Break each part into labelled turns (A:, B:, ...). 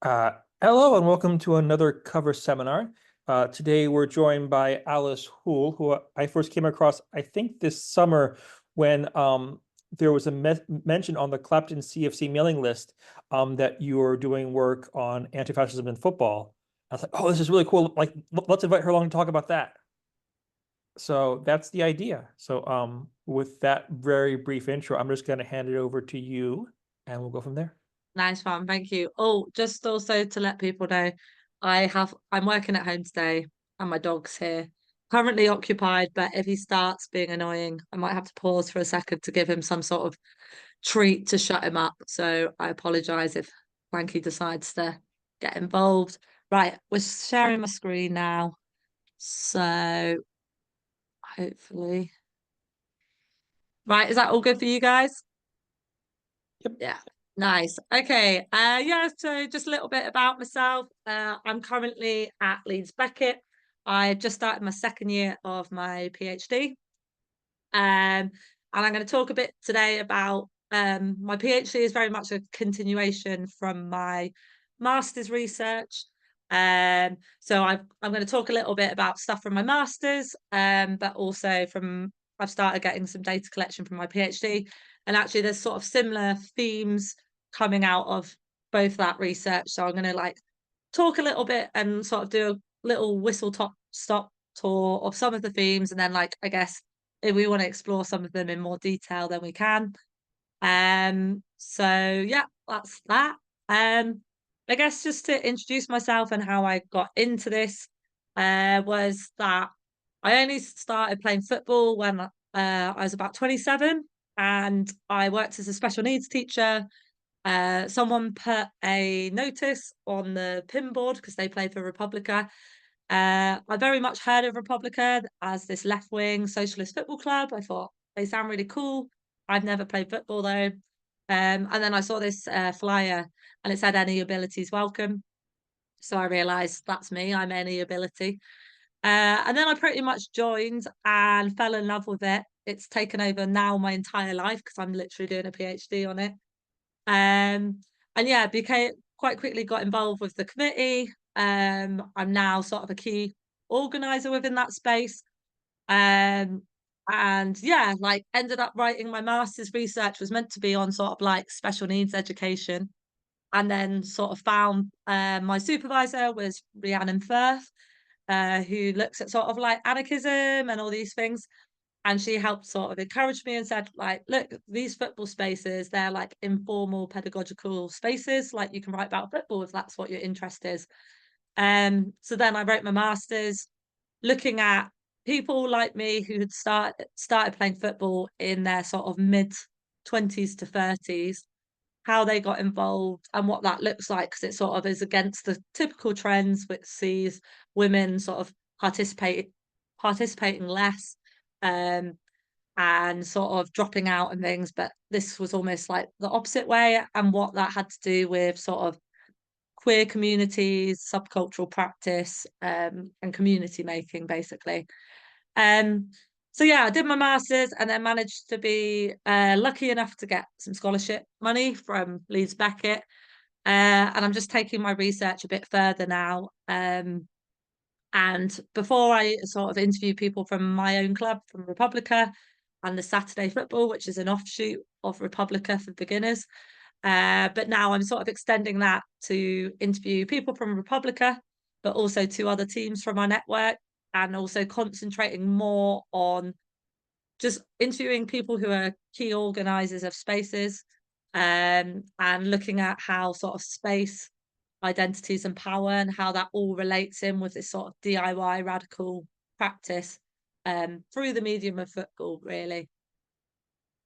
A: Uh, Hello and welcome to another cover seminar. Today we're joined by Alice Hoole, who I first came across, I think this summer when there was a mention on the Clapton CFC mailing list that you were doing work on anti-fascism in football. I was like, oh, this is really cool. Like, let's invite her along to talk about that. So that's the idea. So with that very brief intro, I'm just going to hand it over to you and we'll go from there.
B: Nice one, thank you. Oh, just also to let people know, I'm working at home today and my dog's here. Currently occupied, but if he starts being annoying, I might have to pause for a second to give him some sort of treat to shut him up. So I apologize if Frankie decides to get involved. Right, we're sharing my screen now. So hopefully. Right, is that all good for you guys?
A: Yep.
B: Yeah. Nice. Okay. Yeah, so just a little bit about myself. I'm currently at Leeds Beckett. I just started my second year of my PhD. And I'm going to talk a bit today about my PhD is very much a continuation from my master's research. I'm going to talk a little bit about stuff from my master's, but also from I've started getting some data collection from my PhD, and actually there's sort of similar themes coming out of both that research. So I'm going to like talk a little bit and sort of do a little whistle top stop tour of some of the themes, and then like I guess if we want to explore some of them in more detail, then we can. So yeah, that's that. I guess just to introduce myself and how I got into this, was that I only started playing football when I was about 27, and I worked as a special needs teacher. Someone put a notice on the pin board because they played for Republica. I very much heard of Republica as this left-wing socialist football club. I thought they sound really cool. I've never played football though. And then I saw this flyer and it said any abilities welcome. So I realised that's me. I'm any ability. And then I pretty much joined and fell in love with it. It's taken over now my entire life because I'm literally doing a PhD on it. Um, and yeah, became quite quickly got involved with the committee. I'm now sort of a key organizer within that space. Um, and yeah, like ended up writing my master's research was meant to be on sort of like special needs education. And then sort of found my supervisor was Rhiannon Firth, who looks at sort of like anarchism and all these things, and she helped sort of encourage me and said like, look, these football spaces, they're like informal pedagogical spaces, like you can write about football if that's what your interest is. So then I wrote my master's looking at people like me who had started playing football in their sort of mid 20s to 30s, how they got involved and what that looks like, because it sort of is against the typical trends which sees women sort of participating less, um, and sort of dropping out and things. But this was almost like the opposite way, and what that had to do with sort of queer communities, subcultural practice, and community making, basically. Um, so yeah, I did my masters and then managed to be lucky enough to get some scholarship money from Leeds Beckett. And I'm just taking my research a bit further now. And before I sort of interview people from my own club, from Republica, and the Saturday football, which is an offshoot of Republica for beginners. But now I'm sort of extending that to interview people from Republica, but also to other teams from our network, and also concentrating more on just interviewing people who are key organisers of spaces, and looking at how sort of space, identities, and power, and how that all relates in with this sort of DIY radical practice, through the medium of football, really.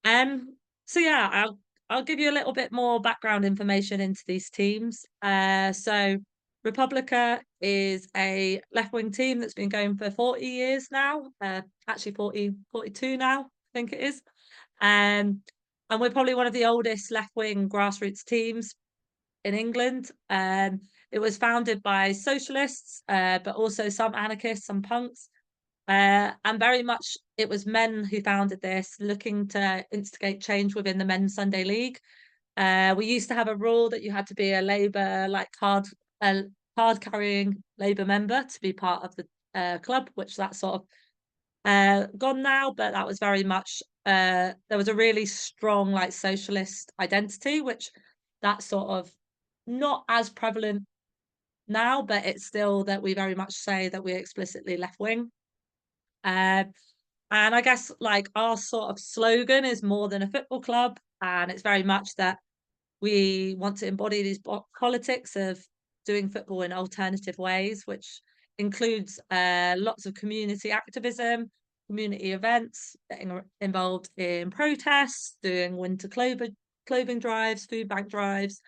B: So yeah, I'll give you a little bit more background information into these teams. So Republica is a left-wing team that's been going for 40 years now. Actually 42 now, I think it is. Um, and we're probably one of the oldest left-wing grassroots teams in England. It was founded by socialists, but also some anarchists, some punks. And very much it was men who founded this, looking to instigate change within the Men's Sunday League. We used to have a rule that you had to be a Labour a card carrying Labour member to be part of the club, which that's sort of gone now, but that was very much there was a really strong like socialist identity, which that's sort of not as prevalent now, but it's still that we very much say that we're explicitly left wing. Uh, and I guess like our sort of slogan is more than a football club, and it's very much that we want to embody these politics of doing football in alternative ways, which includes lots of community activism, community events, getting involved in protests, doing winter clothing drives, food bank drives.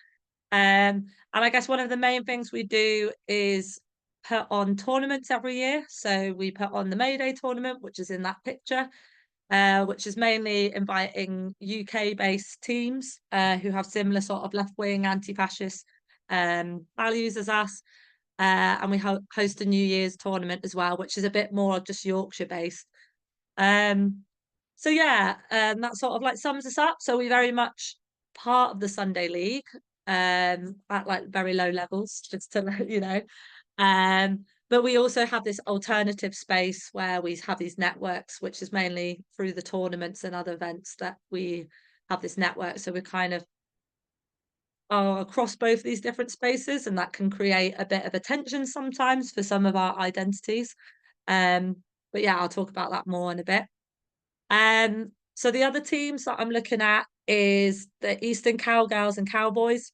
B: And I guess one of the main things we do is put on tournaments every year. So we put on the May Day tournament, which is in that picture, which is mainly inviting UK-based teams who have similar sort of left-wing, anti-fascist values as us. And we host a New Year's tournament as well, which is a bit more just Yorkshire-based. Um, so yeah, that sort of like sums us up. So we very much part of the Sunday League at like very low levels, just to you know. But we also have this alternative space where we have these networks, which is mainly through the tournaments and other events that we have this network. So we're kind of are across both these different spaces, and that can create a bit of a tension sometimes for some of our identities. Um, but yeah, I'll talk about that more in a bit. So the other teams that I'm looking at is the Eastern Cowgirls and Cowboys,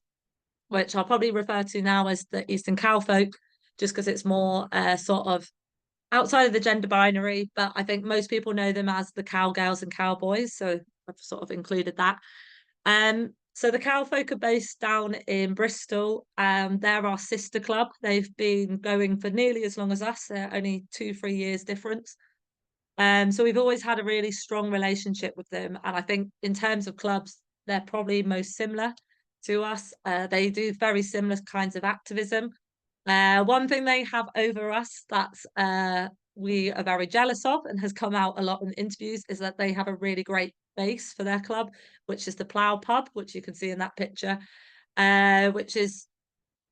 B: which I'll probably refer to now as the Eastern Cowfolk, just because it's more sort of outside of the gender binary. But I think most people know them as the Cowgirls and Cowboys, so I've sort of included that. So the Cowfolk are based down in Bristol. They're our sister club. They've been going for nearly as long as us. They're only 2-3 years difference. So we've always had a really strong relationship with them, and I think in terms of clubs, they're probably most similar to us. They do very similar kinds of activism. One thing they have over us that's we are very jealous of and has come out a lot in interviews is that they have a really great base for their club, which is the Plough Pub, which you can see in that picture, which is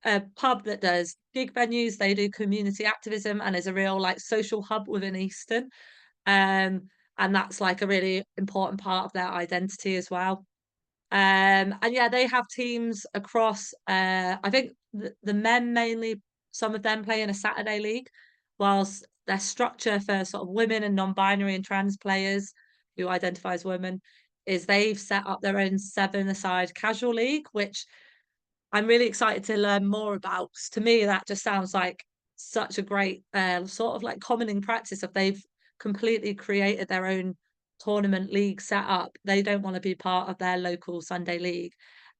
B: a pub that does gig venues. They do community activism and is a real like social hub within Easton. And that's like a really important part of their identity as well. And yeah, they have teams across I think the men mainly, some of them play in a Saturday league, whilst their structure for sort of women and non-binary and trans players who identify as women is they've set up their own seven-a-side casual league, which I'm really excited to learn more about. 'Cause to me, that just sounds like such a great sort of like common in practice if they've completely created their own tournament league set up. They don't want to be part of their local Sunday league.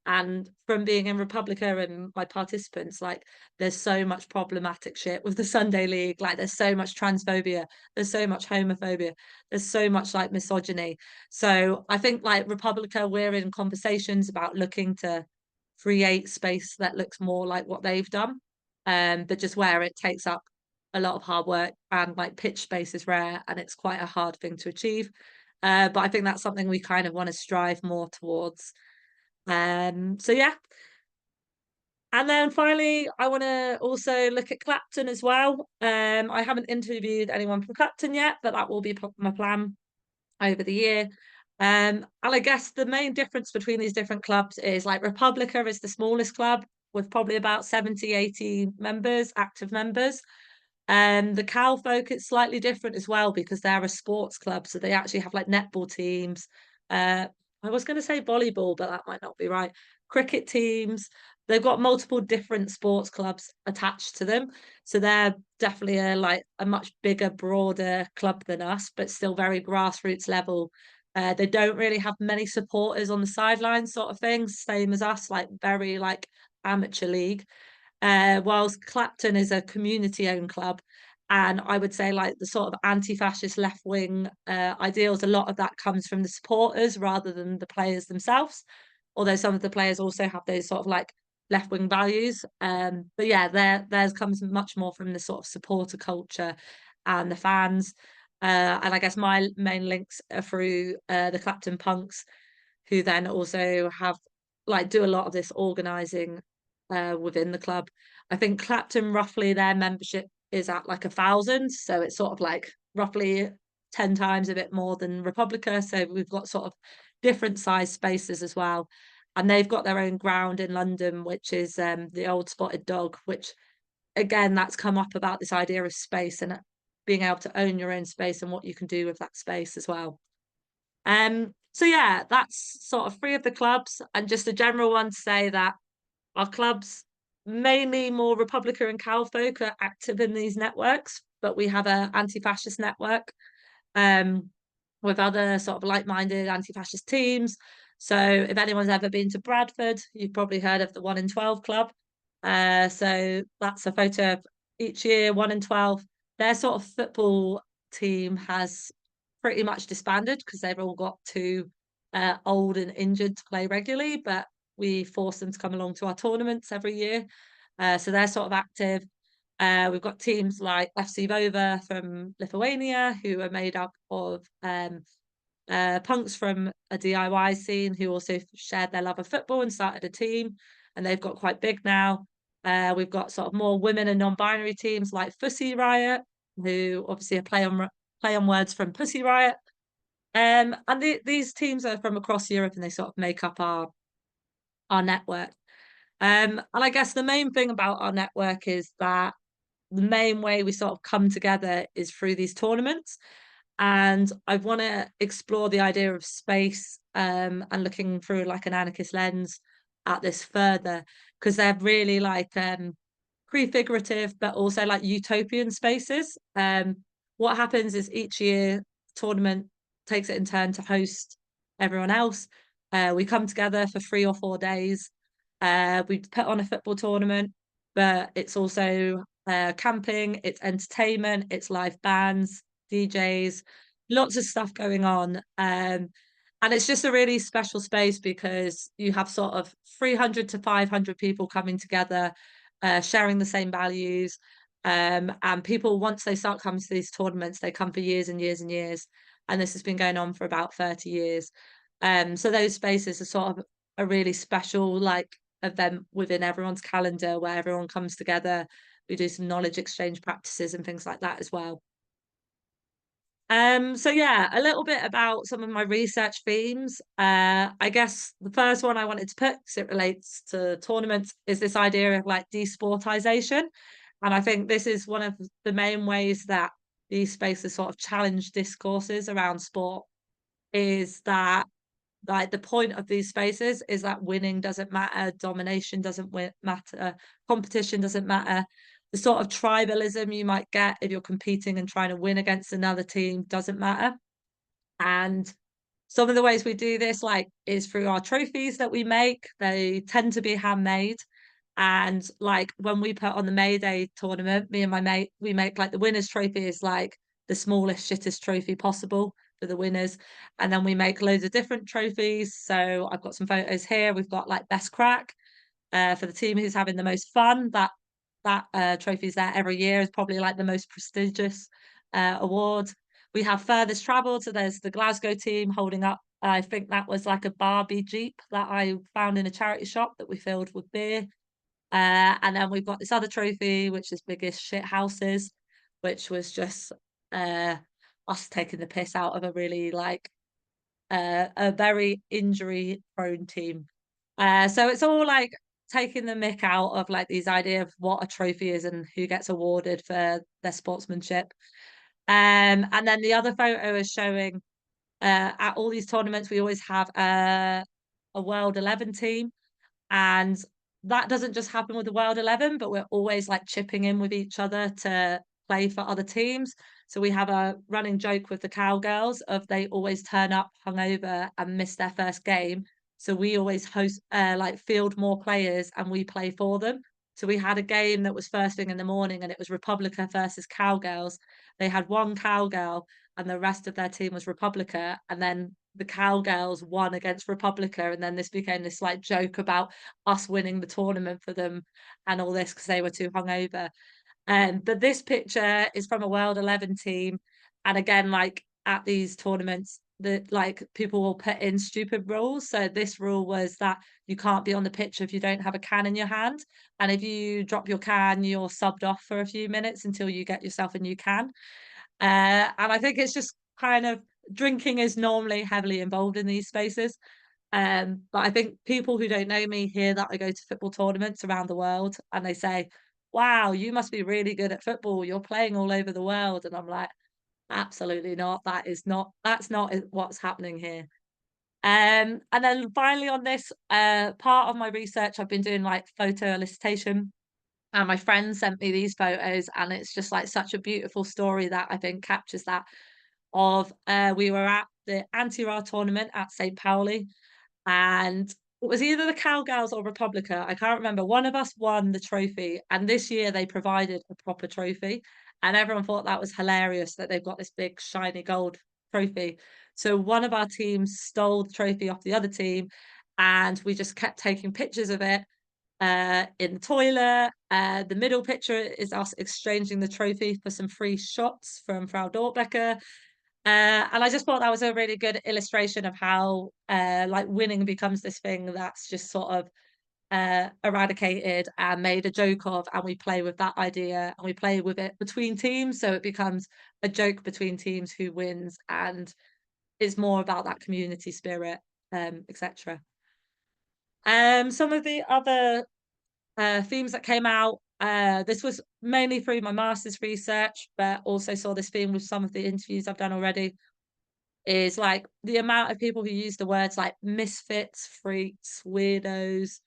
B: And from being in Republica and my participants, like there's so much problematic shit with the Sunday league. Like there's so much transphobia, there's so much homophobia, there's so much like misogyny. So I think like Republica, we're in conversations about looking to create space that looks more like what they've done. But just where it takes up a lot of hard work and like pitch space is rare and it's quite a hard thing to achieve. But I think that's something we kind of want to strive more towards. So yeah. And then finally, I want to also look at Clapton as well. I haven't interviewed anyone from Clapton yet, but that will be my plan over the year. And I guess the main difference between these different clubs is like Republica is the smallest club with probably about 70, 80 members, active members. And the Cowfolk, it's slightly different as well because they're a sports club. So they actually have like netball teams. I was going to say volleyball, but that might not be right. Cricket teams. They've got multiple different sports clubs attached to them. So they're definitely a much bigger, broader club than us, but still very grassroots level. They don't really have many supporters on the sidelines, sort of things, same as us, like very like amateur league. Whilst Clapton is a community-owned club, and I would say like the sort of anti-fascist left-wing ideals, a lot of that comes from the supporters rather than the players themselves. Although some of the players also have those sort of like left-wing values. But yeah, theirs comes much more from the sort of supporter culture and the fans. And I guess my main links are through the Clapton Punks, who then also have like do a lot of this organising within the club. I think Clapton, roughly their membership is at like 1,000, so it's sort of like roughly 10 times a bit more than Republica. So we've got sort of different size spaces as well. And they've got their own ground in London, which is the Old Spotted Dog, which again, that's come up about this idea of space and being able to own your own space and what you can do with that space as well. So yeah, that's sort of three of the clubs, and just a general one to say that our clubs, mainly more Republican and Cal folk, are active in these networks, but we have an anti-fascist network um, with other sort of like-minded anti-fascist teams. So if anyone's ever been to Bradford, you've probably heard of the 1 in 12 club. So that's a photo of each year, 1 in 12. Their sort of football team has pretty much disbanded because they've all got too old and injured to play regularly, but we force them to come along to our tournaments every year. So they're sort of active. We've got teams like FC Vova from Lithuania, who are made up of punks from a DIY scene who also shared their love of football and started a team, and they've got quite big now. We've got sort of more women and non-binary teams like Fussy Riot, who obviously are play on words from Pussy Riot. And these teams are from across Europe, and they sort of make up our network. And I guess the main thing about our network is that the main way we sort of come together is through these tournaments. And I want to explore the idea of space and looking through like an anarchist lens at this further, because they're really like prefigurative, but also like utopian spaces. What happens is each year, tournament takes it in turn to host everyone else. We come together for 3 or 4 days. We put on a football tournament, but it's also camping, it's entertainment, it's live bands, DJs, lots of stuff going on. And it's just a really special space because you have sort of 300 to 500 people coming together, sharing the same values. And people, once they start coming to these tournaments, they come for years and years and years. And this has been going on for about 30 years. So those spaces are sort of a really special like event within everyone's calendar where everyone comes together. We do some knowledge exchange practices and things like that as well. So yeah, a little bit about some of my research themes. I guess the first one I wanted to put, because it relates to tournaments, is this idea of like desportization. And I think this is one of the main ways that these spaces sort of challenge discourses around sport, is that like the point of these spaces is that winning doesn't matter, domination doesn't matter, competition doesn't matter. The sort of tribalism you might get if you're competing and trying to win against another team doesn't matter. And some of the ways we do this, like, is through our trophies that we make. They tend to be handmade. And like when we put on the May Day tournament, me and my mate, we make like the winner's trophy is like the smallest, shittest trophy possible for the winners. And then we make loads of different trophies. So I've got some photos here. We've got like best crack for the team who's having the most fun. That trophy is there every year. Is probably like the most prestigious award. We have furthest travel. So there's the Glasgow team holding up. I think that was like a Barbie Jeep that I found in a charity shop that we filled with beer. And then we've got this other trophy, which is biggest shit houses, which was just us taking the piss out of a really like a very injury prone team. So it's all like taking the mick out of like these idea of what a trophy is and who gets awarded for their sportsmanship. And then the other photo is showing at all these tournaments we always have a World 11 team, and that doesn't just happen with the World 11, but we're always like chipping in with each other to play for other teams. So we have a running joke with the cowgirls of they always turn up hungover and miss their first game. So we always host like field more players and we play for them. So we had a game that was first thing in the morning and it was Republica versus Cowgirls. They had one cowgirl and the rest of their team was Republica. And then the Cowgirls won against Republica. And then this became this like joke about us winning the tournament for them and all this because they were too hungover. But this picture is from a World 11 team. And again, like at these tournaments, like people will put in stupid rules. So this rule was that you can't be on the pitch if you don't have a can in your hand. And if you drop your can, you're subbed off for a few minutes until you get yourself a new can. And I think it's just kind of drinking is normally heavily involved in these spaces. But I think people who don't know me hear that I go to football tournaments around the world and they say, wow, you must be really good at football. You're playing all over the world. And I'm like, absolutely not. That's not what's happening here. And then finally on this, part of my research, I've been doing like photo elicitation, and my friend sent me these photos, and it's just like such a beautiful story that I think captures that of we were at the anti-Ra tournament at St. Pauli, and it was either the Cowgirls or Republica. I can't remember. One of us won the trophy, and this year they provided a proper trophy, and everyone thought that was hilarious that they've got this big shiny gold trophy. So one of our teams stole the trophy off the other team, and we just kept taking pictures of it in the toilet. The middle picture is us exchanging the trophy for some free shots from Frau Dortbecker. And I just thought that was a really good illustration of how like winning becomes this thing that's just sort of eradicated and made a joke of, and we play with that idea and we play with it between teams, so it becomes a joke between teams who wins, and it's more about that community spirit, etc. Some of the other themes that came out. This was mainly through my master's research, but also saw this theme with some of the interviews I've done already. Is like the amount of people who use the words like misfits, freaks, weirdos,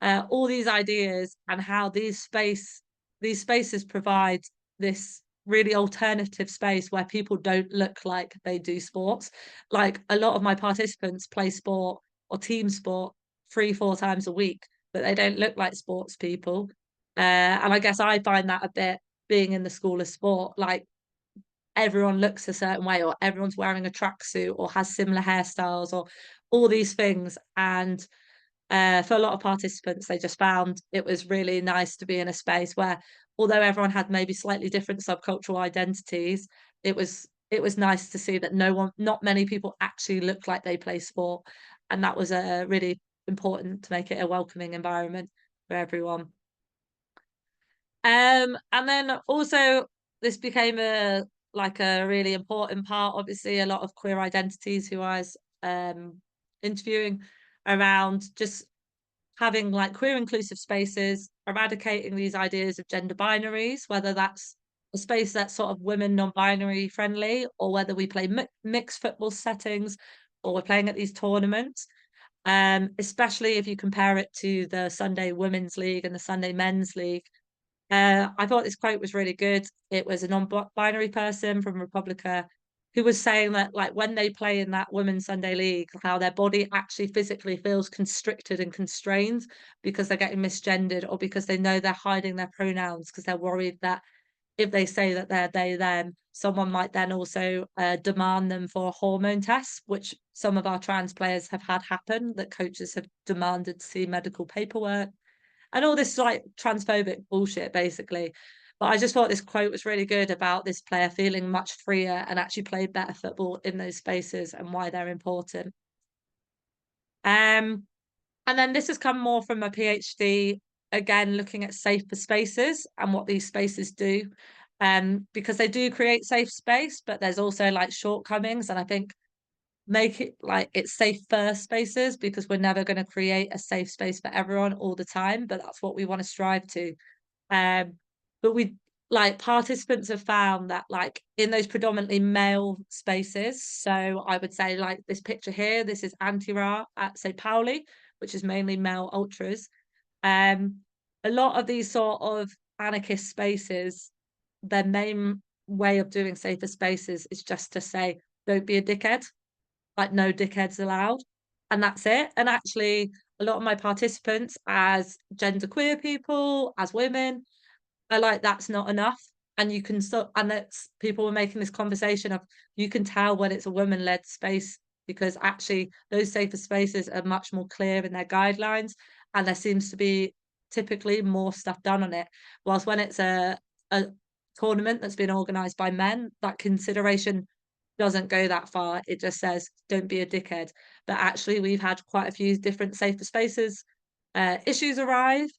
B: all these ideas, and how these spaces provide this really alternative space where people don't look like they do sports. Like a lot of my participants play sport or team sport 3, 4 times a week, but they don't look like sports people. And I guess I find that a bit being in the school of sport, like everyone looks a certain way, or everyone's wearing a tracksuit or has similar hairstyles or all these things. And for a lot of participants, they just found it was really nice to be in a space where, although everyone had maybe slightly different subcultural identities, it was nice to see that not many people actually look like they play sport, and that was really important to make it a welcoming environment for everyone. And then also this became a really important part. Obviously, a lot of queer identities who I was interviewing around just having like queer inclusive spaces, eradicating these ideas of gender binaries, whether that's a space that's sort of women non-binary friendly, or whether we play mixed football settings, or we're playing at these tournaments. Especially if you compare it to the Sunday Women's League and the Sunday Men's League. I thought this quote was really good. It was a non-binary person from Republica who was saying that, like, when they play in that Women's Sunday League, how their body actually physically feels constricted and constrained because they're getting misgendered, or because they know they're hiding their pronouns because they're worried that if they say that they're they them, someone might then also demand them for a hormone test, which some of our trans players have had happen, that coaches have demanded to see medical paperwork and all this like transphobic bullshit, basically. But I just thought this quote was really good about this player feeling much freer and actually played better football in those spaces and why they're important. Um, and then this has come more from a PhD, again, looking at safer spaces and what these spaces do. Because they do create safe space, but there's also like shortcomings. And I think make it like it's safe first spaces, because we're never going to create a safe space for everyone all the time, but that's what we want to strive to. But we like participants have found that like in those predominantly male spaces, so I would say like this picture here, this is anti-Ra at St. Pauli, which is mainly male ultras. um a lot of these sort of anarchist spaces, their main way of doing safer spaces is just to say don't be a dickhead, like no dickheads allowed, and that's it. And actually a lot of my participants as genderqueer people, as women, are like that's not enough. And you can so and that's people were making this conversation of, you can tell when it's a woman-led space, because actually those safer spaces are much more clear in their guidelines, and there seems to be typically more stuff done on it, whilst when it's a tournament that's been organized by men, that consideration doesn't go that far. It just says, don't be a dickhead. But actually, we've had quite a few different safer spaces issues arise,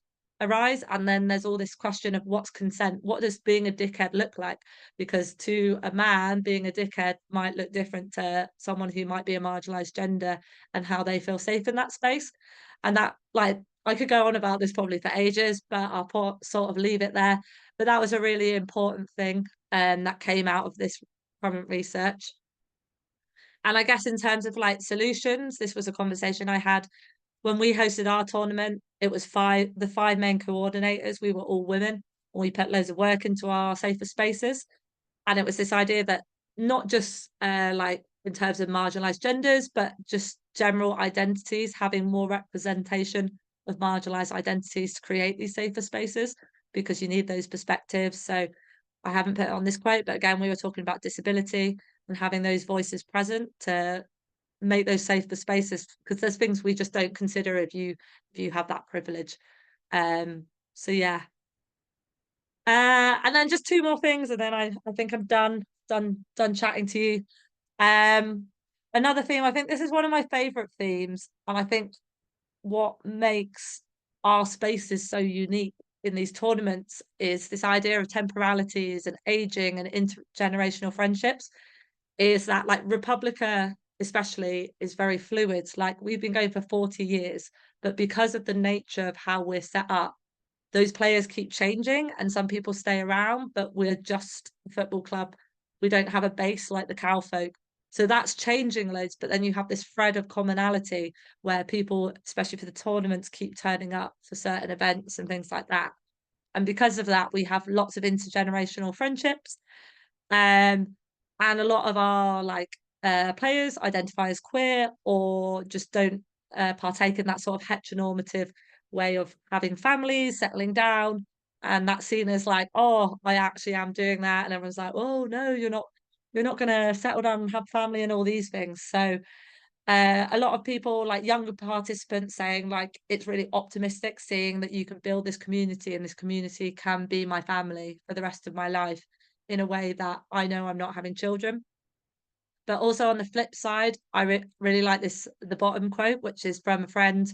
B: and then there's all this question of what's consent. What does being a dickhead look like? Because to a man, being a dickhead might look different to someone who might be a marginalized gender and how they feel safe in that space. And that, like, I could go on about this probably for ages, but sort of leave it there. But that was a really important thing that came out of this current research. And I guess in terms of like solutions, this was a conversation I had when we hosted our tournament. It was the five main coordinators. We were all women, and we put loads of work into our safer spaces. And it was this idea that not just like in terms of marginalized genders, but just general identities, having more representation of marginalized identities to create these safer spaces, because you need those perspectives. So I haven't put it on this quote, but again, we were talking about disability and having those voices present to make those safer spaces, because there's things we just don't consider if you have that privilege. So yeah. And then just two more things, and then I think I'm done chatting to you. Um, Another theme, I think this is one of my favorite themes, and I think what makes our spaces so unique in these tournaments is this idea of temporalities and aging and intergenerational friendships. Is that like Republica especially is very fluid. Like we've been going for 40 years, but because of the nature of how we're set up, those players keep changing and some people stay around, but we're just a football club. We don't have a base like the cowfolk. So that's changing loads, but then you have this thread of commonality where people, especially for the tournaments, keep turning up for certain events and things like that. And because of that, we have lots of intergenerational friendships. Um, and a lot of our like players identify as queer or just don't partake in that sort of heteronormative way of having families, settling down. And that's seen as like, oh, I actually am doing that. And everyone's like, oh no, you're not gonna settle down and have family and all these things. So a lot of people, like younger participants, saying like it's really optimistic seeing that you can build this community and this community can be my family for the rest of my life in a way that I know I'm not having children. But also on the flip side, really like the bottom quote, which is from a friend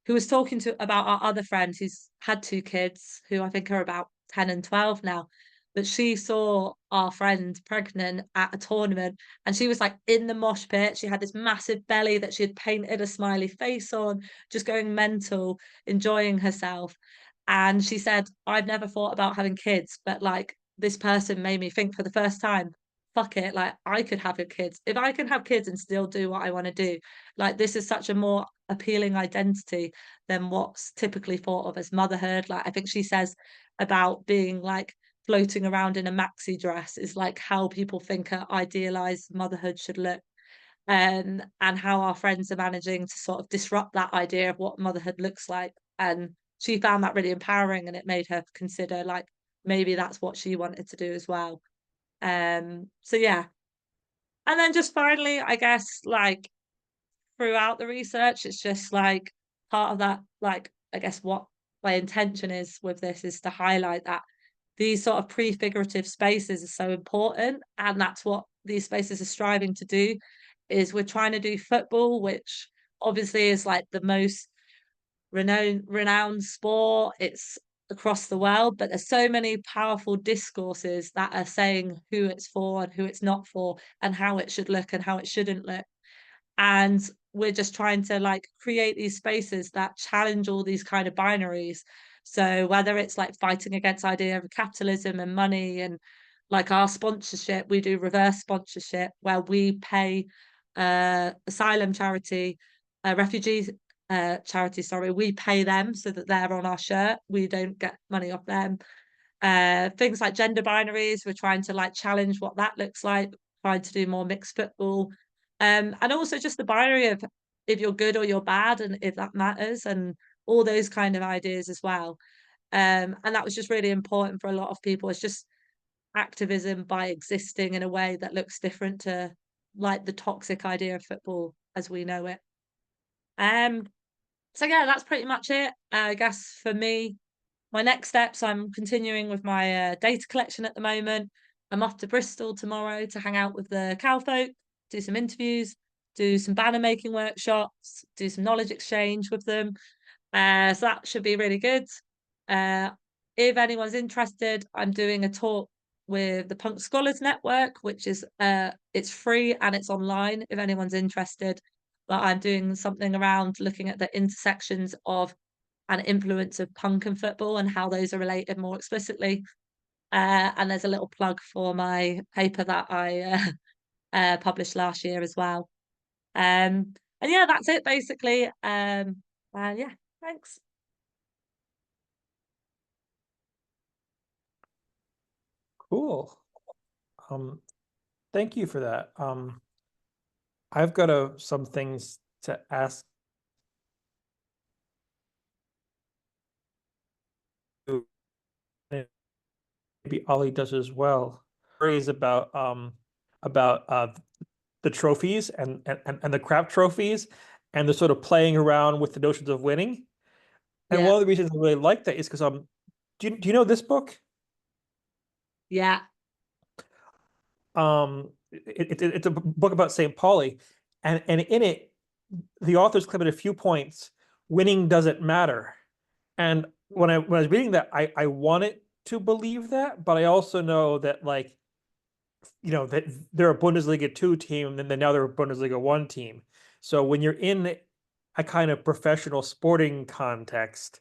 B: who was talking to about our other friend who's had two kids, who I think are about 10 and 12 now. But she saw our friend pregnant at a tournament and she was like in the mosh pit. She had this massive belly that she had painted a smiley face on, just going mental, enjoying herself. And she said, I've never thought about having kids, but like this person made me think for the first time, fuck it, like I could have kids. If I can have kids and still do what I want to do, like this is such a more appealing identity than what's typically thought of as motherhood. Like I think she says about being like floating around in a maxi dress is like how people think a idealized motherhood should look. And how our friends are managing to sort of disrupt that idea of what motherhood looks like. And she found that really empowering and it made her consider like maybe that's what she wanted to do as well. So yeah. And then just finally, I guess like throughout the research, it's just like part of that, like, I guess what my intention is with this is to highlight that these sort of prefigurative spaces are so important. And that's what these spaces are striving to do, is we're trying to do football, which obviously is like the most renowned sport. It's across the world, but there's so many powerful discourses that are saying who it's for and who it's not for, and how it should look and how it shouldn't look. And we're just trying to like create these spaces that challenge all these kind of binaries. So whether it's like fighting against idea of capitalism and money, and like our sponsorship, we do reverse sponsorship where we pay asylum charity, refugee charity, sorry, we pay them so that they're on our shirt. We don't get money off them. Things like gender binaries, we're trying to like challenge what that looks like, trying to do more mixed football. And also just the binary of if you're good or you're bad and if that matters, and all those kind of ideas as well. And that was just really important for a lot of people. It's just activism by existing in a way that looks different to like the toxic idea of football as we know it. Um, so yeah, that's pretty much it. I guess for me, my next steps, I'm continuing with my data collection at the moment. I'm off to Bristol tomorrow to hang out with the cowfolk, do some interviews, do some banner making workshops, do some knowledge exchange with them. So that should be really good. Uh, if anyone's interested, I'm doing a talk with the Punk Scholars Network, which is it's free and it's online if anyone's interested. But I'm doing something around looking at the intersections of and influence of punk and football and how those are related more explicitly. And there's a little plug for my paper that I published last year as well. And yeah, that's it basically. Yeah, thanks.
A: Cool. Thank you for that. I've got some things to ask you. Maybe Ollie does as well. Is about the trophies and the crap trophies and the sort of playing around with the notions of winning. And
B: Yeah,
A: one of the reasons I really like that is because do you know this book?
B: yeah.
A: It's a book about St. Pauli, and in it, the authors claim at a few points, winning doesn't matter. And when I was reading that, I wanted to believe that, but I also know that like that they're a Bundesliga 2 team, and then now they're a Bundesliga 1 team. So when you're in a kind of professional sporting context,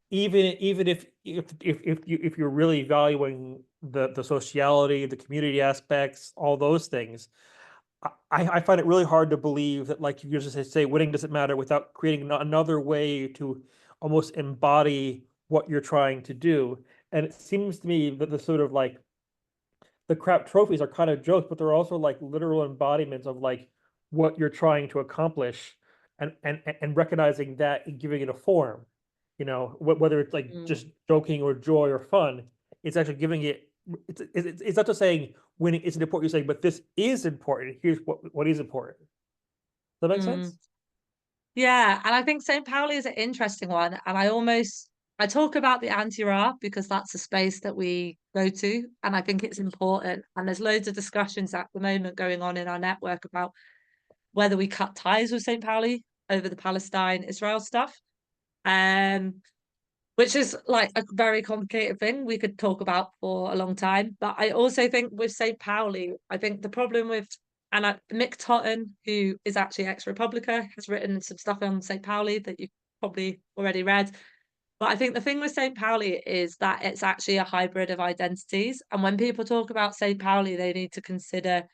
A: even if you're really valuing the sociality, the community aspects, all those things, I find it really hard to believe that like you just say winning doesn't matter without creating another way to almost embody what you're trying to do. And it seems to me that the sort of like the crap trophies are kind of jokes, but they're also like literal embodiments of like what you're trying to accomplish, and recognizing that and giving it a form. Whether it's like
B: Mm,
A: just joking or joy or fun, it's actually giving it. It's not just saying winning isn't important. You're saying, but this is important. Here's what is important. Does that make
B: mm.
A: sense?
B: Yeah, and I think St. Pauli is an interesting one. And I talk about the anti-Ra because that's a space that we go to, and I think it's important. And there's loads of discussions at the moment going on in our network about whether we cut ties with St. Pauli over the Palestine-Israel stuff. Um, which is like a very complicated thing we could talk about for a long time. But I also think with St. Pauli, I think the problem with Mick Totten, who is actually ex-Republica, has written some stuff on St. Pauli that you've probably already read. But I think the thing with St. Pauli is that it's actually a hybrid of identities. And when people talk about St. Pauli, they need to consider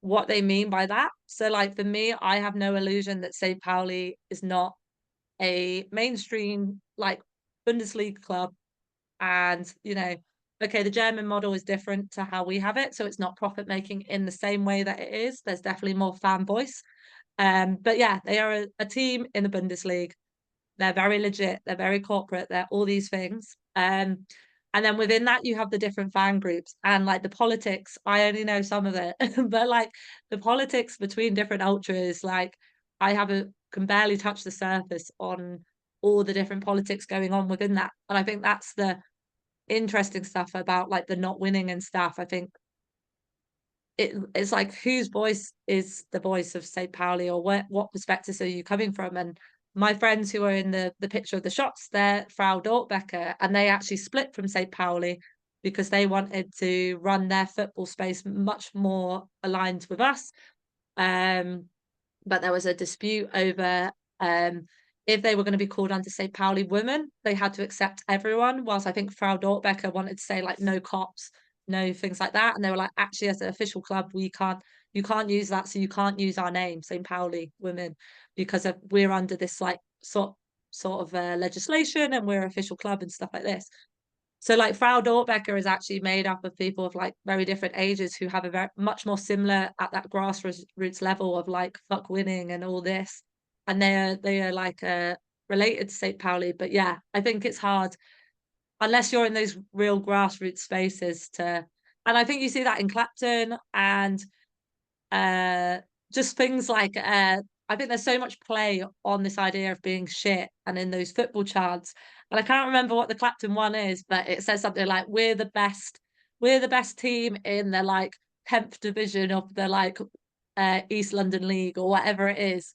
B: what they mean by that. So, like for me, I have no illusion that St. Pauli is not a mainstream like Bundesliga club. And, okay, the German model is different to how we have it. So it's not profit making in the same way that it is. There's definitely more fan voice. But yeah, they are a team in the Bundesliga. They're very legit, they're very corporate, they're all these things. And then within that, you have the different fan groups and like the politics. I only know some of it, but like the politics between different ultras, like can barely touch the surface on all the different politics going on within that. And I think that's the interesting stuff about like the not winning and stuff. I think it's like whose voice is the voice of St. Pauli, or what perspectives are you coming from? And my friends who are in the picture of the shots, they're Frau Dortbecker, and they actually split from St. Pauli because they wanted to run their football space much more aligned with us. Um, but there was a dispute over if they were going to be called under St. Pauli women, they had to accept everyone. Whilst I think Frau Dortbecker wanted to say like no cops, no things like that, and they were like, actually, as an official club, you can't use that, so you can't use our name, St. Pauli women, because we're under this like sort of legislation, and we're an official club and stuff like this. So like Frau Dortbecker is actually made up of people of like very different ages who have a very much more similar at that grassroots level of like fuck winning and all this. And they are like related to St. Pauli. But yeah, I think it's hard unless you're in those real grassroots spaces to, and I think you see that in Clapton and uh just things like I think there's so much play on this idea of being shit and in those football chants. And I can't remember what the Clapton one is, but it says something like we're the best we're the best team in the like 10th division of the like East London League or whatever it is.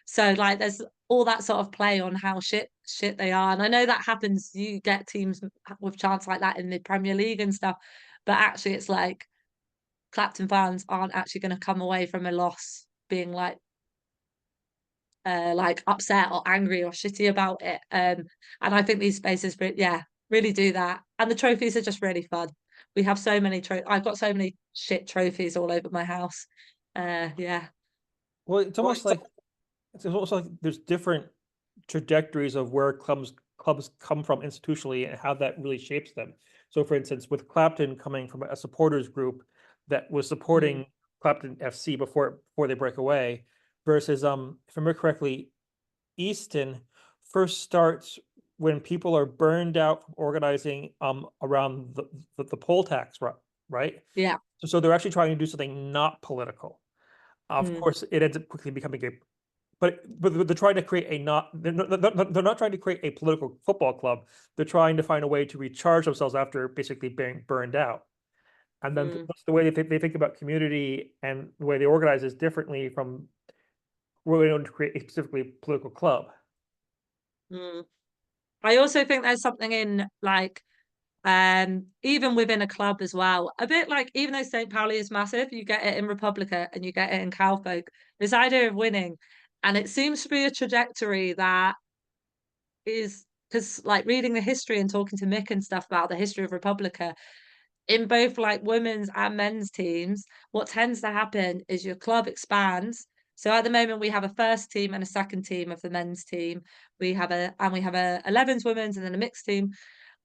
B: So like there's all that sort of play on how shit they are. And I know that happens, you get teams with chance like that in the Premier League and stuff, but actually it's like Clapton fans aren't actually going to come away from a loss being like upset or angry or shitty about it. And I think these spaces, yeah, really do that. And the trophies are just really fun. We have so many I've got so many shit trophies all over my house. Yeah.
A: Well, it's almost like there's different trajectories of where clubs come from institutionally and how that really shapes them. So, for instance, with Clapton coming from a supporters group that was
B: Mm,
A: supporting Clapton FC before they break away, versus if I remember correctly, Easton first starts when people are burned out from organizing around the poll tax, right?
B: yeah.
A: So they're actually trying to do something not political. Of
B: Mm,
A: course, it ends up quickly becoming a but they're trying to create a not they're not trying to create a political football club. They're trying to find a way to recharge themselves after basically being burned out. And then
B: mm,
A: the way they think about community and the way they organize is differently from really to create a specifically political club.
B: mm. I also think there's something in like even within a club as well. A bit like even though St. Pauli is massive, you get it in Republica and you get it in Cowfolk. This idea of winning. And it seems to be a trajectory that is because like reading the history and talking to Mick and stuff about the history of Republica, in both like women's and men's teams, what tends to happen is your club expands. So at the moment we have a first team and a second team of the men's team. We have a 11s women's and then a mixed team.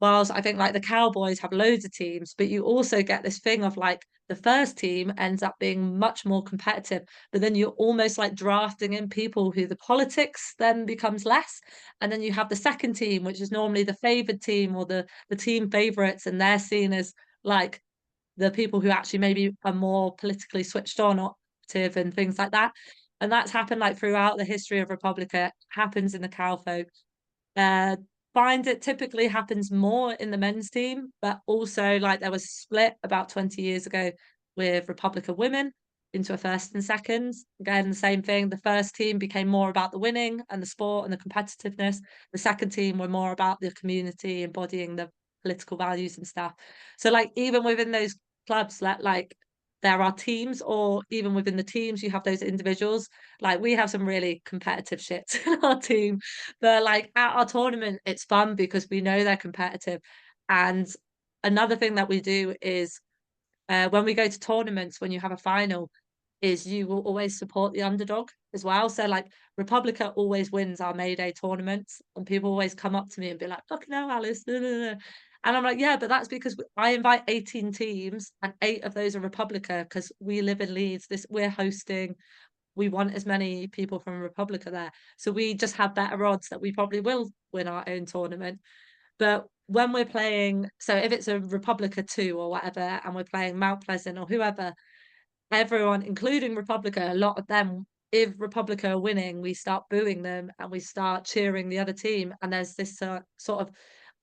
B: Whilst I think like the Cowboys have loads of teams, but you also get this thing of like the first team ends up being much more competitive, but then you're almost like drafting in people who the politics then becomes less. And then you have the second team, which is normally the favoured team or the team favourites, and they're seen as like the people who actually maybe are more politically switched on or active and things like that. And that's happened like throughout the history of Republica, happens in the cowfolk. Uh, find it typically happens more in the men's team, but also like there was a split about 20 years ago with Republica women into a first and second. Again, the same thing. The first team became more about the winning and the sport and the competitiveness. The second team were more about the community, embodying the political values and stuff. So like even within those clubs that like there are teams, or even within the teams you have those individuals. Like we have some really competitive shit in our team, but like at our tournament it's fun because we know they're competitive. And another thing that we do is when we go to tournaments, when you have a final, is you will always support the underdog as well. So like Republica always wins our May Day tournaments, and people always come up to me and be like, "Fucking hell, Alice!" No, no, no. And I'm like, "Yeah, but that's because I invite 18 teams, and 8 of those are Republica because we live in Leeds. This we're hosting. We want as many people from Republica there, so we just have better odds that we probably will win our own tournament." But when we're playing, so if it's a Republica 2 or whatever, and we're playing Mount Pleasant or whoever, everyone, including Republica, a lot of them, if Republica are winning, we start booing them and we start cheering the other team. And there's this sort of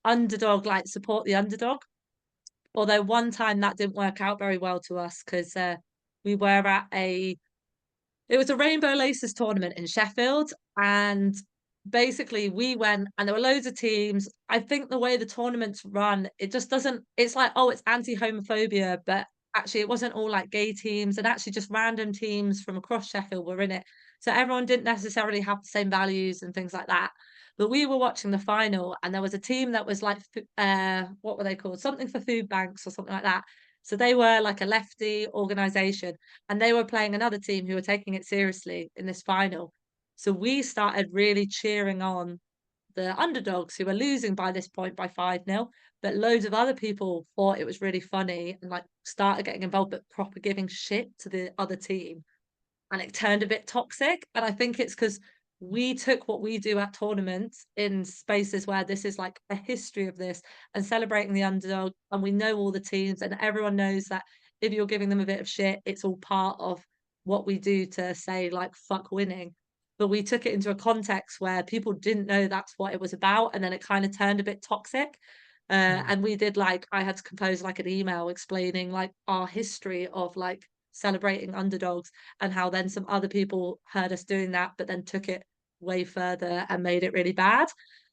B: underdog, like support the underdog. Although one time that didn't work out very well to us because we were at it was a Rainbow Laces tournament in Sheffield, and basically we went and there were loads of teams. I think the way the tournaments run, it just doesn't, it's like, oh, it's anti-homophobia, but actually it wasn't all like gay teams, and actually just random teams from across Sheffield were in it. So everyone didn't necessarily have the same values and things like that. But we were watching the final, and there was a team that was like, what were they called? Something for food banks or something like that. So they were like a lefty organization, and they were playing another team who were taking it seriously in this final. So we started really cheering on the underdogs who were losing by this point by 5-0. But loads of other people thought it was really funny and like started getting involved, but proper giving shit to the other team. And it turned a bit toxic. And I think it's because we took what we do at tournaments in spaces where this is like a history of this and celebrating the underdog. And we know all the teams, and everyone knows that if you're giving them a bit of shit, it's all part of what we do to say, like, fuck winning. But we took it into a context where people didn't know that's what it was about. And then it kind of turned a bit toxic. And we did like, I had to compose like an email explaining like our history of like celebrating underdogs, and how then some other people heard us doing that, but then took it way further and made it really bad.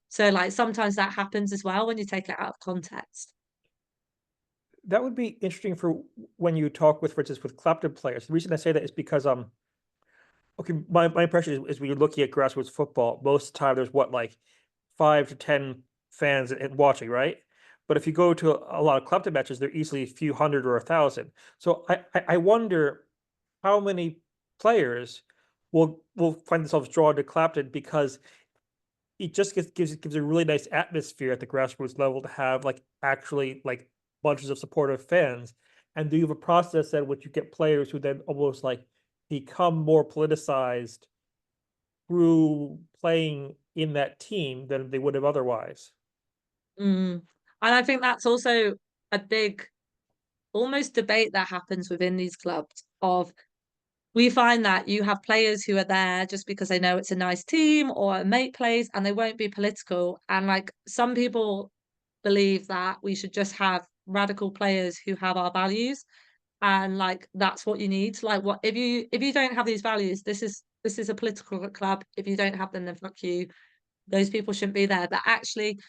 B: So like sometimes that happens as well when you take it out of context.
A: That would be interesting for when you talk with, for instance, with Clapton players. The reason I say that is because okay, my impression is when you're looking at grassroots football, most of the time there's what, like 5 to 10 fans and watching, right? But if you go to a lot of Clapton matches, they're easily a few hundred or 1,000. So I wonder how many players will find themselves drawn to Clapton because it just gives a really nice atmosphere at the grassroots level to have like actually like bunches of supportive fans. And do you have a process that which you get players who then almost like become more politicized through playing in that team than they would have otherwise?
B: Mm. And I think that's also a big almost debate that happens within these clubs of, we find that you have players who are there just because they know it's a nice team or a mate plays, and they won't be political. And like some people believe that we should just have radical players who have our values, and like that's what you need. Like, what if you don't have these values, this is a political club. If you don't have them, then fuck you. Those people shouldn't be there. But actually,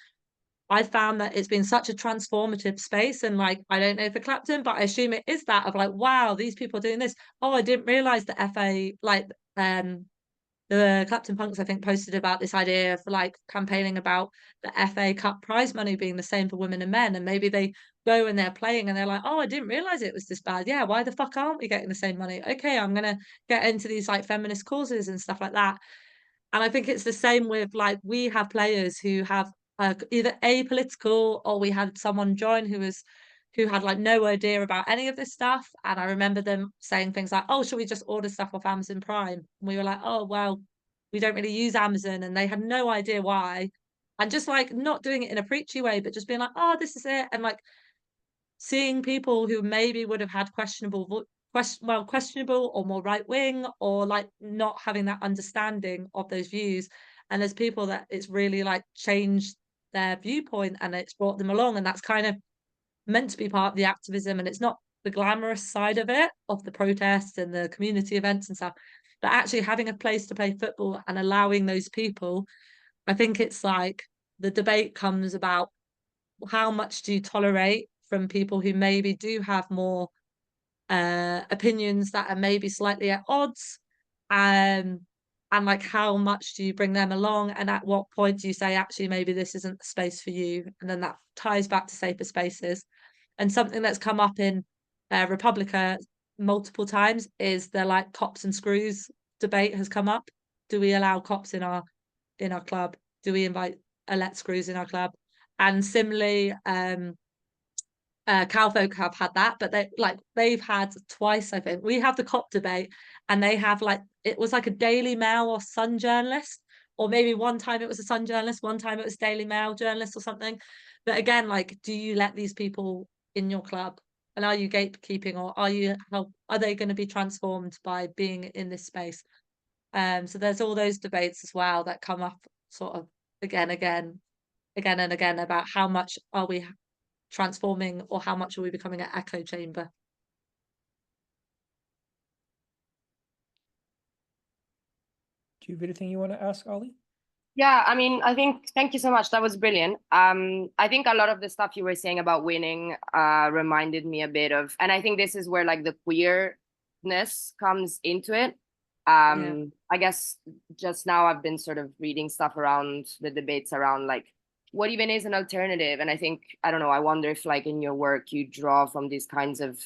B: I found that it's been such a transformative space. And like, I don't know for Clapton, but I assume it is that of like, wow, these people are doing this. Oh, I didn't realize the FA, like, the Clapton Punks, I think, posted about this idea of like campaigning about the FA Cup prize money being the same for women and men. And maybe they go and they're playing and they're like, oh, I didn't realize it was this bad. Yeah, why the fuck aren't we getting the same money? Okay, I'm gonna get into these like feminist causes and stuff like that. And I think it's the same with like, we have players who have either apolitical, or we had someone join who had like no idea about any of this stuff. And I remember them saying things like, oh, should we just order stuff off Amazon Prime? And we were like, oh, well, we don't really use Amazon. And they had no idea why. And just like not doing it in a preachy way, but just being like, oh, this is it. And like seeing people who maybe would have had questionable or more right wing, or like not having that understanding of those views. And there's people that it's really like changed their viewpoint and it's brought them along. And that's kind of meant to be part of the activism. And it's not the glamorous side of it, of the protests and the community events and stuff, but actually having a place to play football and allowing those people. I think it's like the debate comes about how much do you tolerate from people who maybe do have more opinions that are maybe slightly at odds, um and like how much do you bring them along, and at what point do you say actually maybe this isn't the space for you. And then that ties back to safer spaces. And something that's come up in Republica multiple times is the like cops and screws debate has come up. Do we allow cops in our club? Do we invite let screws in our club? And similarly, Cowfolk have had that, but they've had twice, I think. We have the cop debate, and they have like, it was like a Daily Mail or Sun journalist, or maybe one time it was a Sun journalist, one time it was Daily Mail journalist or something. But again, like, do you let these people in your club? And are you gatekeeping, or are they going to be transformed by being in this space? So there's all those debates as well that come up sort of again and again, about how much are we transforming, or how much are we becoming an echo chamber.
A: Do you have anything you want to ask, Ollie?
C: Yeah, I mean, I think thank you so much. That was brilliant. I think a lot of the stuff you were saying about winning reminded me a bit of, and I think this is where like the queerness comes into it. I guess just now I've been sort of reading stuff around the debates around like what even is an alternative. And I think, I don't know, I wonder if like in your work you draw from these kinds of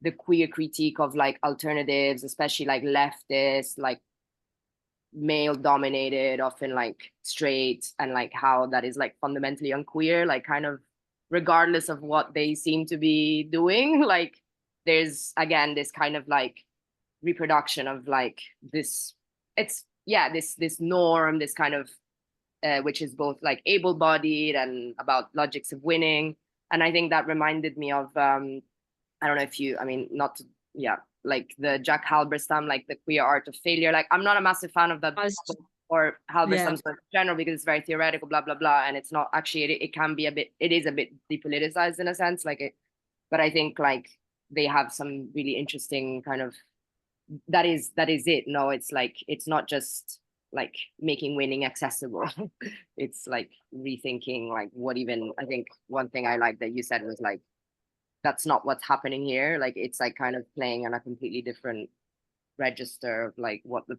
C: the queer critique of like alternatives, especially like leftist, like male dominated, often like straight, and like how that is like fundamentally unqueer, like kind of regardless of what they seem to be doing. Like there's again this kind of like reproduction of like this, it's yeah, this norm, this kind of which is both like able-bodied and about logics of winning. And I think that reminded me of I don't know if you, I mean, not to, yeah, like the Jack Halberstam, like the queer art of failure. Like I'm not a massive fan of that, or how the
B: Yeah.
C: sums work in general, because it's very theoretical, blah blah blah, and it's not actually. It can be a bit. It is a bit depoliticized in a sense, like it. But I think like they have some really interesting kind of. That is it. No, it's like it's not just like making winning accessible. It's like rethinking like what even. I think one thing I like that you said was like that's not what's happening here. Like it's like kind of playing on a completely different register of like what the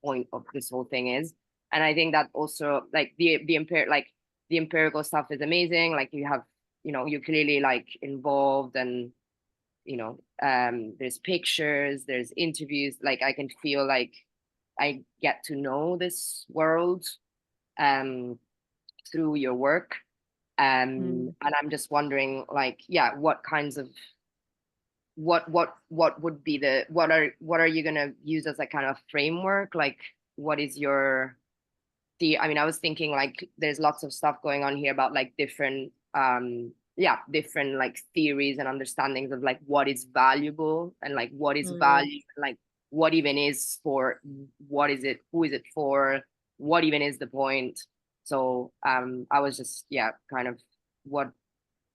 C: point of this whole thing is. And I think that also like the empirical stuff is amazing. Like you have, you're clearly like involved, and there's pictures, there's interviews. Like I can feel like I get to know this world um through your work. And I'm just wondering, like, yeah, what kinds of what would be the what are you gonna use as a kind of framework? Like, what is your I mean, I was thinking like there's lots of stuff going on here about like different different like theories and understandings of like what is valuable and like what is value, like what even is for, what is it, who is it for, what even is the point. So I was just kind of what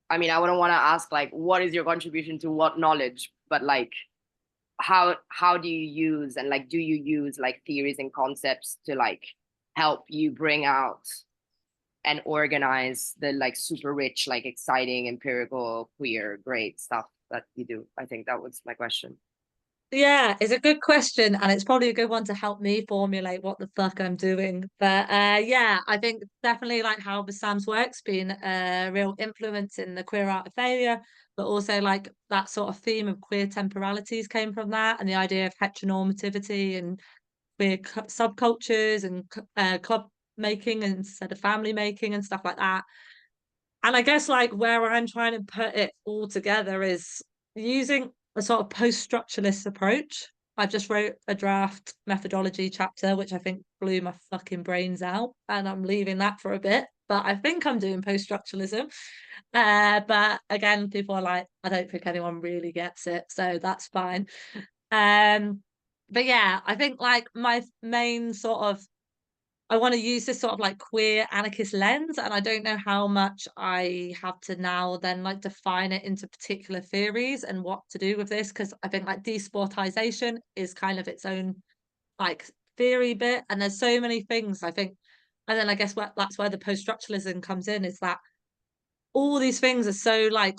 C: I mean, I wouldn't want to ask like what is your contribution to what knowledge, but like how do you use, and like do you use like theories and concepts to like help you bring out and organize the like super rich, like exciting, empirical, queer, great stuff that you do? I think that was my question.
B: Yeah, it's a good question, and it's probably a good one to help me formulate what the fuck I'm doing. But yeah, I think definitely like how Bassam's work's been a real influence in the queer art of failure, but also like that sort of theme of queer temporalities came from that, and the idea of heteronormativity and queer subcultures and club making instead of family making and stuff like that. And I guess like where I'm trying to put it all together is using a sort of post-structuralist approach. I've just wrote a draft methodology chapter, which I think blew my fucking brains out, and I'm leaving that for a bit. But I think I'm doing post-structuralism. But again, people are like, I don't think anyone really gets it, so that's fine. But yeah, I think like my main sort of I want to use this sort of like queer anarchist lens, and I don't know how much I have to now then like define it into particular theories and what to do with this, because I think like desportization is kind of its own like theory bit, and there's so many things I think, and then I guess that's where the post-structuralism comes in, is that all these things are so like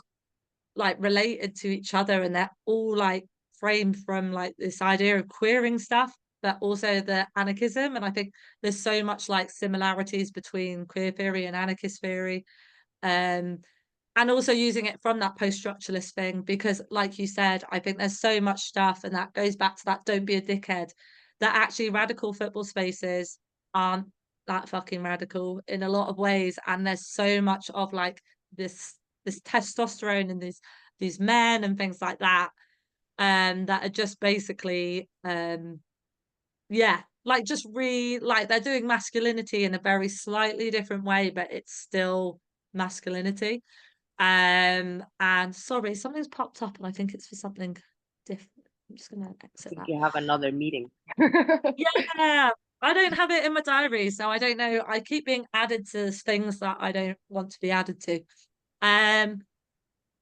B: related to each other, and they're all like framed from like this idea of queering stuff, but also the anarchism. And I think there's so much like similarities between queer theory and anarchist theory. Um, and also using it from that post-structuralist thing, because like you said, I think there's so much stuff, and that goes back to that don't be a dickhead, that actually radical football spaces aren't that fucking radical in a lot of ways. And there's so much of like this testosterone and these men and things like that, that are just basically yeah, like just like they're doing masculinity in a very slightly different way, but it's still masculinity. And sorry, something's popped up and I think it's for something different. I'm just gonna exit that.
C: You have another meeting.
B: Yeah, I don't have it in my diary, so I don't know. I keep being added to things that I don't want to be added to. Um,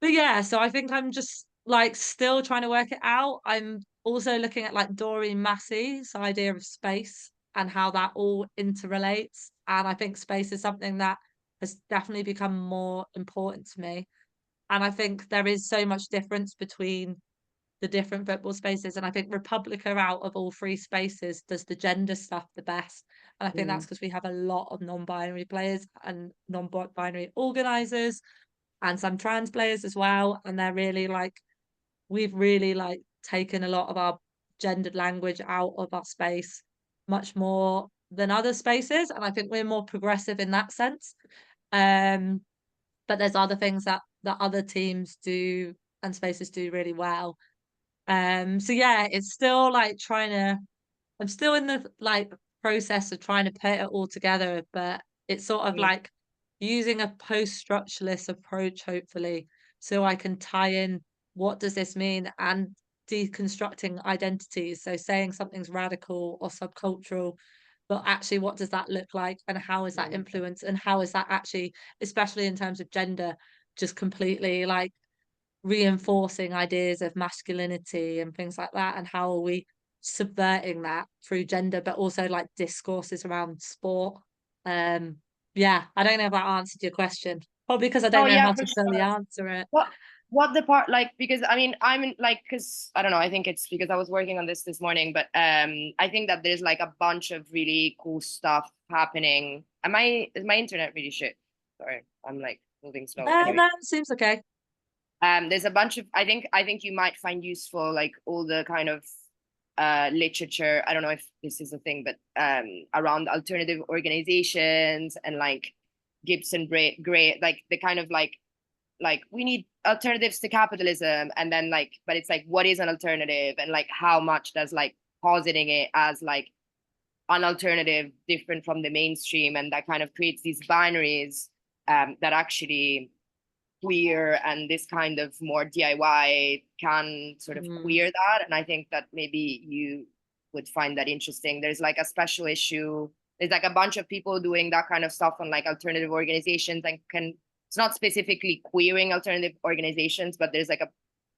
B: but yeah, so I think I'm just like still trying to work it out. I'm also looking at like Doreen Massey's idea of space and how that all interrelates. And I think space is something that has definitely become more important to me. And I think there is so much difference between the different football spaces. And I think Republica out of all three spaces does the gender stuff the best. And I think that's because we have a lot of non-binary players and non-binary organizers and some trans players as well. And they're really like, we've really like taken a lot of our gendered language out of our space much more than other spaces. And I think we're more progressive in that sense. But there's other things that other teams do and spaces do really well. So yeah, it's still like I'm still in the like process of trying to put it all together, but it's sort of like using a post-structuralist approach, hopefully, so I can tie in what does this mean, and deconstructing identities. So saying something's radical or subcultural but actually what does that look like, and how is that influenced, and how is that actually, especially in terms of gender, just completely like reinforcing ideas of masculinity and things like that, and how are we subverting that through gender, but also like discourses around sport. Yeah, I don't know if that answered your question, probably because I don't
C: Oh
B: know
C: yeah,
B: how
C: for
B: to fully
C: sure.
B: answer it.
C: What the part, like, because I mean, I'm in, like, because I don't know, I think it's because I was working on this morning, but I think that there's like a bunch of really cool stuff happening. Is my internet really shit? Sorry, I'm like moving slow. Anyway,
B: No, seems okay.
C: there's a bunch of, I think you might find useful like all the kind of literature. I don't know if this is a thing, but around alternative organizations and like Gibson Gray, like the kind of like we need alternatives to capitalism, and then like, but it's like, what is an alternative, and like how much does like positing it as like an alternative different from the mainstream, and that kind of creates these binaries that actually queer and this kind of more DIY can sort of queer that. And I think that maybe you would find that interesting. There's like a special issue. There's like a bunch of people doing that kind of stuff on like alternative organizations, and it's not specifically queering alternative organizations, but there's like a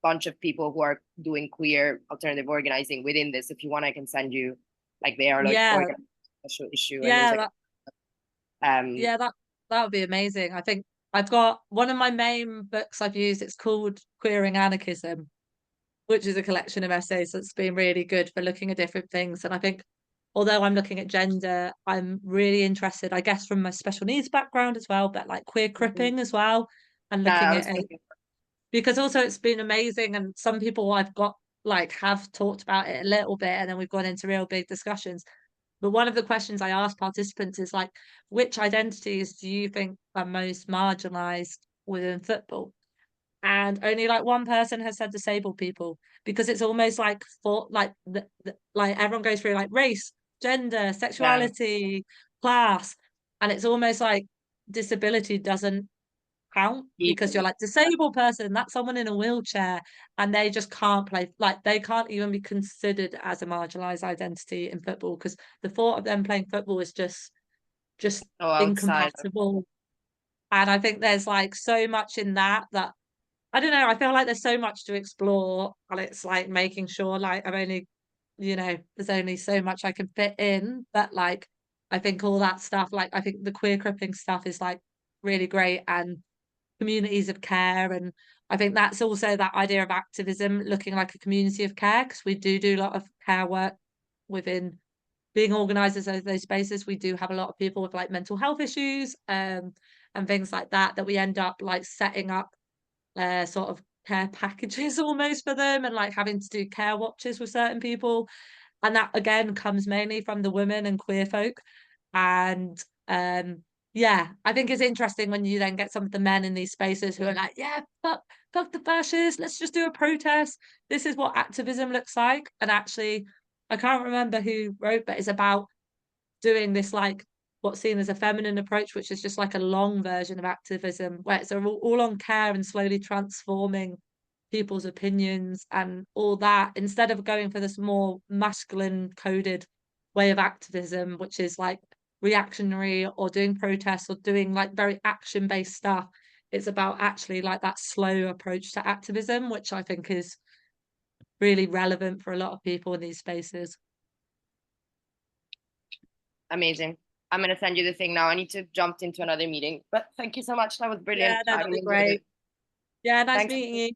C: bunch of people who are doing queer alternative organizing within this. If you want, I can send you, like, they are like organizing a special issue, and there's like
B: that would be amazing. I think I've got one of my main books I've used. It's called Queering Anarchism, which is a collection of essays that's been really good for looking at different things. And I think, although I'm looking at gender, I'm really interested, I guess, from my special needs background as well, but like queer cripping as well, and looking at it, because also it's been amazing. And some people I've got like have talked about it a little bit, and then we've gone into real big discussions. But one of the questions I ask participants is like, which identities do you think are most marginalized within football? And only like one person has said disabled people, because it's almost like for like like everyone goes through like race, gender, sexuality, class, and it's almost like disability doesn't count, because you're like, disabled person, that's someone in a wheelchair, and they just can't play, like they can't even be considered as a marginalized identity in football, because the thought of them playing football is just incompatible. And I think there's like so much in that I don't know, I feel like there's so much to explore, and it's like making sure like I'm only, there's only so much I can fit in, but like I think all that stuff, like I think the queer cripping stuff is like really great, and communities of care. And I think that's also that idea of activism looking like a community of care, because we do a lot of care work within being organisers of those spaces. We do have a lot of people with like mental health issues and things like that we end up like setting up sort of care packages almost for them, and like having to do care watches with certain people. And that again comes mainly from the women and queer folk. And yeah, I think it's interesting when you then get some of the men in these spaces who are like, yeah, fuck the fascists, let's just do a protest. This is what activism looks like. And actually, I can't remember who wrote, but it's about doing this like what's seen as a feminine approach, which is just like a long version of activism, where it's all on care and slowly transforming people's opinions and all that, instead of going for this more masculine coded way of activism, which is like reactionary or doing protests or doing like very action based stuff. It's about actually like that slow approach to activism, which I think is really relevant for a lot of people in these spaces.
C: Amazing. I'm going to send you the thing now. I need to jump into another meeting, but thank you so much. That was brilliant.
B: Yeah, that'd be great. Yeah, nice meeting you.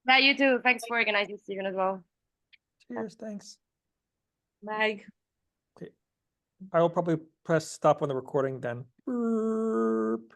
C: Yeah, you too. Thanks for organizing, Stephen, as well.
A: Cheers, thanks.
B: Bye.
A: Okay. I will probably press stop on the recording then. Burp.